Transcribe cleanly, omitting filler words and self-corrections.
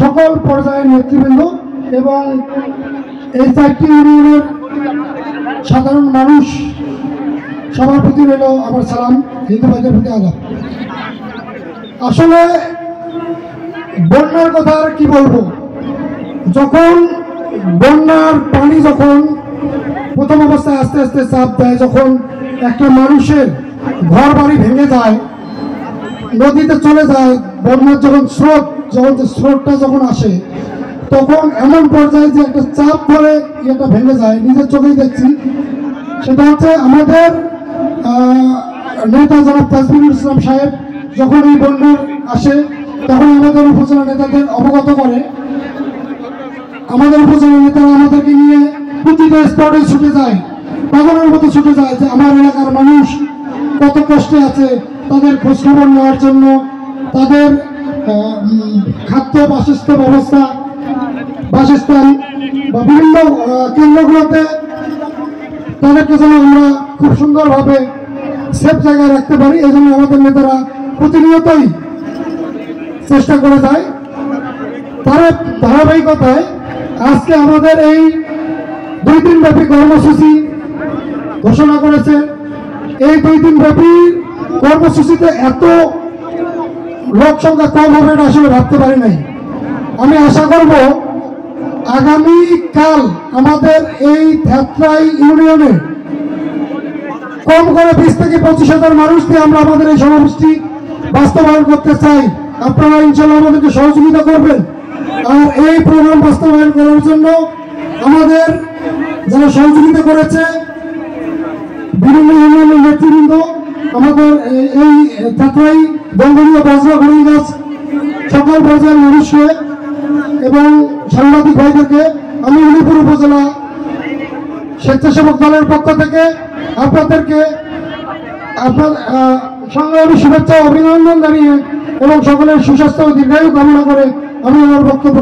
সকল পর্যায়ের নেতৃবৃন্দ এবং এই 4টি ইউনিয়নের সাধারণ মানুষ সবার প্রতি রইল আমার সালাম, হিন্দু ভাইদের প্রতি আদাব। আসলে বন্যার কথা আর কি বলবো, যখন বন্যার পানি যখন প্রথম অবস্থায় আস্তে আস্তে চাপ দেয়, যখন একটা মানুষের ঘর বাড়ি ভেঙে যায়, নদীতে চলে যায়, বন্যার যখন স্রোতটা যখন আসে, তখন এমন পর্যায়ে যে একটা চাপ ধরে এটা ভেঙে যায়, নিজের চোখেই দেখছি। সেটা হচ্ছে আমাদের নেতা জনাব তাজমিরুল ইসলাম সাহেব যখন এই বন্যা আসে, তখন আমাদের উপজেলা নেতাদের অবগত করে। আমাদের উপজেলা নেতারা আমাদেরকে নিয়ে প্রতিটা স্পটে ছুটে যায়, পাগলের মতো ছুটে যায় যে আমার এলাকার মানুষ কত কষ্টে আছে, তাদের খোঁজখবর নেওয়ার জন্য, তাদের খাদ্য বাসস্থান বা বিভিন্ন কেন্দ্রগুলোতে তাদেরকে যেন আমরা খুব সুন্দরভাবে সেফ জায়গায় রাখতে পারি। এই জন্য আমাদের নেতারা প্রতিনিয়তই চেষ্টা করে যায়। তার ধারাবাহিকতায় আজকে আমাদের এই 2 দিন ব্যাপী কর্মসূচি ঘোষণা করেছে। এই 2 দিন ব্যাপী কর্মসূচিতে এত লোক সংখ্যা কম হবে এটা আসলে ভাবতে পারি নাই। আমি আশা করব আগামীকাল আমাদের এই থেত্রাই ইউনিয়নে কম করে 20 থেকে 25,000 মানুষ দিয়ে আমরা আমাদের এই সমাবেশটি বাস্তবায়ন করতে চাই। আপনারা ইনশাআল্লাহ আমাদেরকে সহযোগিতা করবেন। আর এই প্রোগ্রাম বাস্তবায়ন করার জন্য আমাদের যারা সহযোগিতা করেছে বিভিন্ন ইউনিয়নের নেতৃবৃন্দ, আমাদের এই থেত্রাই দলদলীয় বজরা হরিণগাছ সকল পর্যায়ের মানুষকে এবং সাংবাদিক ভাইদেরকে আমি উলিপুর উপজেলা স্বেচ্ছাসেবক দলের পক্ষ থেকে আপনাদেরকে আপনার সংগ্রামী শুভেচ্ছা অভিনন্দন জানিয়ে এবং সকলের সুস্বাস্থ্য ও দীর্ঘায়ু কামনা করে আমি আমার বক্তব্য